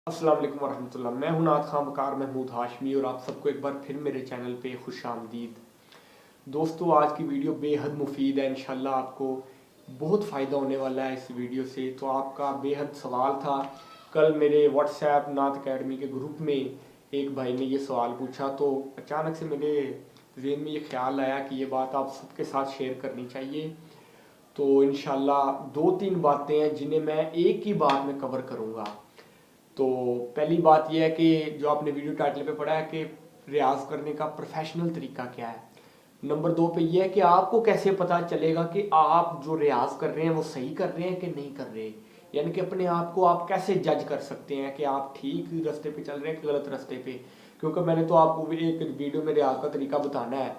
अस्सलाम वालेकुम वरहमतुल्लाह। मैं हूं नात खां वकार महमूद हाशमी और आप सबको एक बार फिर मेरे चैनल पे खुश आमदीद। दोस्तों, आज की वीडियो बेहद मुफीद है। इंशाल्लाह आपको बहुत फ़ायदा होने वाला है इस वीडियो से। तो आपका बेहद सवाल था, कल मेरे व्हाट्सएप नात अकेडमी के ग्रुप में एक भाई ने ये सवाल पूछा, तो अचानक से मेरे जहन में ये ख्याल आया कि ये बात आप सबके साथ शेयर करनी चाहिए। तो इंशाल्लाह दो तीन बातें हैं जिन्हें मैं एक ही बात में कवर करूँगा। तो पहली बात यह है कि जो आपने वीडियो टाइटल पे पढ़ा है कि रियाज करने का प्रोफेशनल तरीका क्या है। नंबर दो पे यह है कि आपको कैसे पता चलेगा कि आप जो रियाज कर रहे हैं वो सही कर रहे हैं कि नहीं कर रहे, यानी कि अपने आप को आप कैसे जज कर सकते हैं कि आप ठीक रास्ते पे चल रहे हैं कि गलत रास्ते पे। क्योंकि मैंने तो आपको एक वीडियो में रियाज का तरीका बताना है,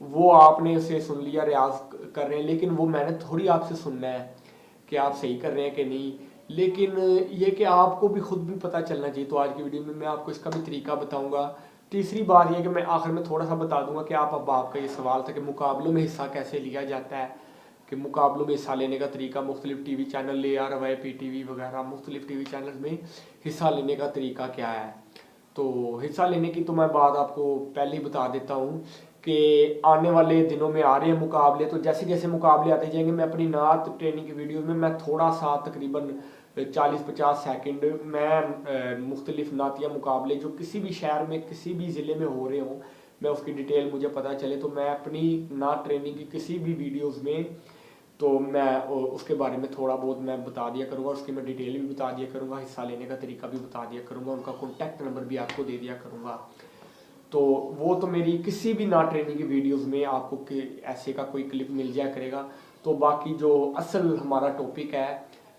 वो आपने उसे सुन लिया, रियाज कर रहे हैं, लेकिन वो मैंने थोड़ी आपसे सुनना है कि आप सही कर रहे हैं कि नहीं। लेकिन ये कि आपको भी खुद भी पता चलना चाहिए। तो आज की वीडियो में मैं आपको इसका भी तरीका बताऊंगा। तीसरी बात यह कि मैं आखिर में थोड़ा सा बता दूंगा कि अब आपका ये सवाल था कि मुकाबलों में हिस्सा कैसे लिया जाता है, कि मुकाबलों में हिस्सा लेने का तरीका। मुख्तलिफ टीवी चैनल ARYP TV वगैरह मुख्तलिफ टीवी चैनल में हिस्सा लेने का तरीका क्या है। तो हिस्सा लेने की तो मैं बात आपको पहले ही बता देता हूँ कि आने वाले दिनों में आ रहे हैं मुकाबले। तो जैसे जैसे मुकाबले आते जाएंगे, मैं अपनी नात ट्रेनिंग की वीडियो में मैं थोड़ा सा तकरीबन 40-50 सेकंड मैं मुख्तलिफ नातिया मुकाबले जो किसी भी शहर में किसी भी ज़िले में हो रहे हों, मैं उसकी डिटेल मुझे पता चले तो मैं अपनी नात ट्रेनिंग की किसी भी वीडियोस में तो मैं उसके बारे में थोड़ा बहुत मैं बता दिया करूँगा। उसकी मैं डिटेल भी बता दिया करूँगा, हिस्सा लेने का तरीका भी बता दिया करूँगा, उनका कॉन्टैक्ट नंबर भी आपको दे दिया करूँगा। तो वो तो मेरी किसी भी नात ट्रेनिंग की वीडियोस में आपको ऐसे का कोई क्लिप मिल जाया करेगा। तो बाकी जो असल हमारा टॉपिक है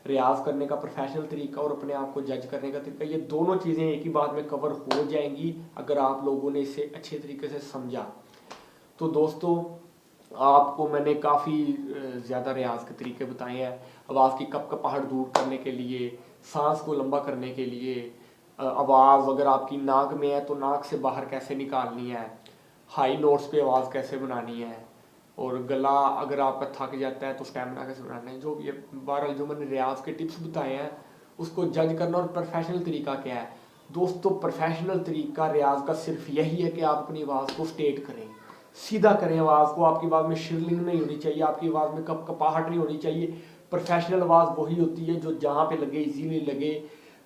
रियाज करने का प्रोफेशनल तरीका और अपने आप को जज करने का तरीका, ये दोनों चीज़ें एक ही बात में कवर हो जाएंगी अगर आप लोगों ने इसे अच्छे तरीके से समझा। तो दोस्तों, आपको मैंने काफ़ी ज़्यादा रियाज के तरीके बताए हैं। आवाज़ की कपकपाहट दूर करने के लिए, सांस को लंबा करने के लिए, आवाज़ अगर आपकी नाक में है तो नाक से बाहर कैसे निकालनी है, हाई नोट्स पे आवाज़ कैसे बनानी है, और गला अगर आपका थक जाता है तो स्टैमिना कैसे बनाना है। जो ये बहरहाल जो मैंने रियाज के टिप्स बताए हैं उसको जज करना। और प्रोफेशनल तरीका क्या है दोस्तों, प्रोफेशनल तरीका रियाज का सिर्फ यही है कि आप अपनी आवाज़ को स्टेट करें, सीधा करें आवाज़ को। आपकी आवाज़ में शिरलिंग नहीं होनी चाहिए, आपकी आवाज़ में कपकपाहट नहीं होनी चाहिए। प्रोफेशनल आवाज़ वही होती है जो जहाँ पे लगे इजीली लगे।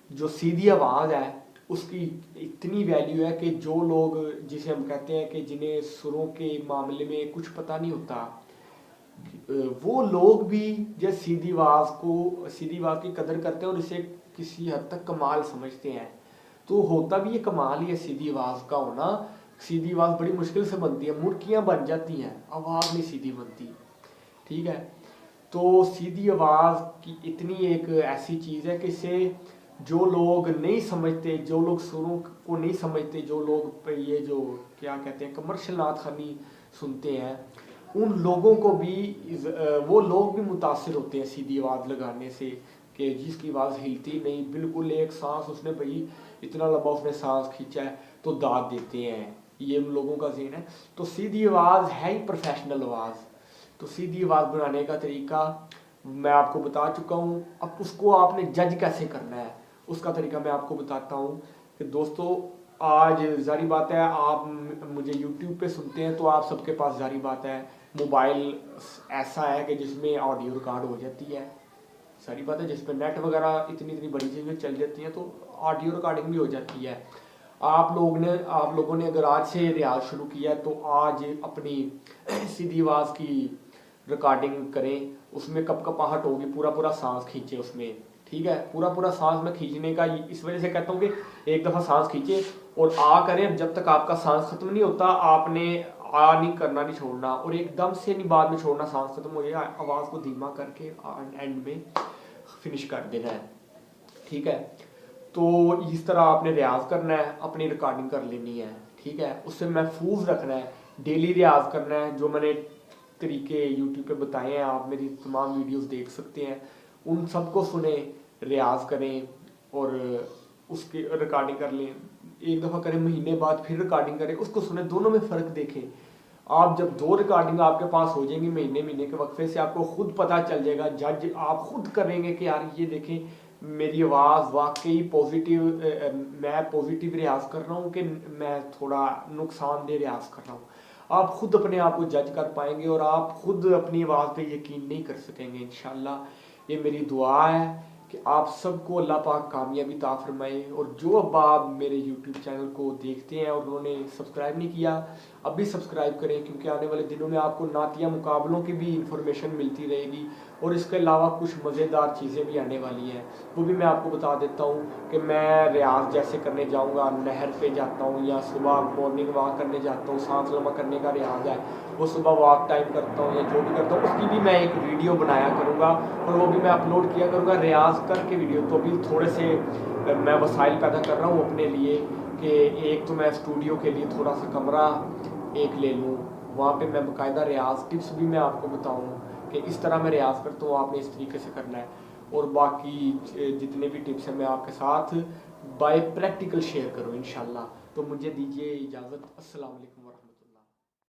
जो सीधी आवाज़ है उसकी इतनी वैल्यू है कि जो लोग, जिसे हम कहते हैं कि जिन्हें सुरों के मामले में कुछ पता नहीं होता, वो लोग भी जो सीधी आवाज़ की कदर करते हैं और इसे किसी हद तक कमाल समझते हैं। तो होता भी ये कमाल ही है सीधी आवाज़ का होना। सीधी आवाज़ बड़ी मुश्किल से बनती है, मुर्कियाँ बन जाती हैं, आवाज़ नहीं सीधी बनती। ठीक है, तो सीधी आवाज़ की इतनी एक ऐसी चीज़ है कि इसे जो लोग नहीं समझते, जो लोग सुरों को नहीं समझते, जो लोग ये जो क्या कहते हैं कमर्शियल नात खानी सुनते हैं, उन लोगों को भी वो लोग भी मुतासिर होते हैं सीधी आवाज़ लगाने से। कि जिसकी आवाज़ हिलती नहीं, बिल्कुल एक सांस उसने भाई इतना लंबा उसने सांस खींचा है तो दाद देते हैं, ये उन लोगों का ज़हन है। तो सीधी आवाज़ है ही प्रोफेशनल आवाज़। तो सीधी आवाज़ बनाने का तरीका मैं आपको बता चुका हूँ। अब उसको आपने जज कैसे करना है उसका तरीका मैं आपको बताता हूँ। कि दोस्तों, आज जारी बात है आप मुझे YouTube पे सुनते हैं तो आप सबके पास जारी बात है मोबाइल ऐसा है कि जिसमें ऑडियो रिकॉर्ड हो जाती है। सारी बात है, जिस पर नेट वगैरह इतनी इतनी बड़ी चीज़ें चल जाती हैं तो ऑडियो रिकॉर्डिंग भी हो जाती है। आप लोगों ने अगर आज से रियाज शुरू किया है तो आज अपनी सीधी आवाज़ की रिकॉर्डिंग करें। उसमें कपकपाहट होगी, पूरा पूरा सांस खींचे उसमें। ठीक है, पूरा पूरा सांस में खींचने का इस वजह से कहता हूँ कि एक दफ़ा सांस खींचे और आ करें, जब तक आपका सांस खत्म नहीं होता आपने आ नहीं करना, नहीं छोड़ना, और एकदम से नहीं बाद में छोड़ना। सांस खत्म हो जाए आवाज़ को धीमा करके एंड में फिनिश कर देना है। ठीक है, तो इस तरह आपने रियाज करना है, अपनी रिकॉर्डिंग कर लेनी है। ठीक है, उससे महफूज रखना है, डेली रियाज करना है। जो मैंने तरीके यूट्यूब पे बताए हैं, आप मेरी तमाम वीडियोस देख सकते हैं, उन सबको सुने, रियाज करें और उसकी रिकॉर्डिंग कर लें। एक दफ़ा करें, महीने बाद फिर रिकॉर्डिंग करें, उसको सुने, दोनों में फ़र्क देखें। आप जब दो रिकॉर्डिंग आपके पास हो जाएंगी महीने महीने के वक्फे से, आपको खुद पता चल जाएगा, जज आप खुद करेंगे कि यार ये देखें मेरी आवाज़ वाकई पॉजिटिव, मैं पॉजिटिव रियाज कर रहा हूँ कि मैं थोड़ा नुकसानदेह रियाज कर रहा हूँ। आप खुद अपने आप को जज कर पाएंगे और आप खुद अपनी आवाज़ पे यकीन नहीं कर सकेंगे इंशाल्लाह। ये मेरी दुआ है कि आप सबको अल्लाह पाक कामयाबी ता फरमाए। और जो अब आप मेरे यूट्यूब चैनल को देखते हैं और उन्होंने सब्सक्राइब नहीं किया, अभी सब्सक्राइब करें, क्योंकि आने वाले दिनों में आपको नातिया मुकाबलों की भी इंफॉर्मेशन मिलती रहेगी और इसके अलावा कुछ मज़ेदार चीज़ें भी आने वाली हैं। वो भी मैं आपको बता देता हूँ कि मैं रियाज जैसे करने जाऊँगा, नहर पे जाता हूँ या सुबह मॉर्निंग वॉक करने जाता हूँ, सांस लम्बा करने का रियाज है, वो सुबह वॉक टाइम करता हूँ या जो भी करता हूँ, उसकी भी मैं एक वीडियो बनाया करूँगा और वो भी मैं अपलोड किया करूँगा रियाज करके वीडियो। तो अभी थोड़े से मैं वसाइल पैदा कर रहा हूँ अपने लिए कि एक तो मैं स्टूडियो के लिए थोड़ा सा कमरा एक ले लूँ, वहाँ पे मैं बाकायदा रियाज टिप्स भी मैं आपको बताऊँ कि इस तरह मैं रियाज करता हूँ, आपने इस तरीके से करना है। और बाकी जितने भी टिप्स हैं मैं आपके साथ बाय प्रैक्टिकल शेयर करूँ इंशाल्लाह। तो मुझे दीजिए इजाज़त। अस्सलाम वालेकुम वरहमतुल्लाह।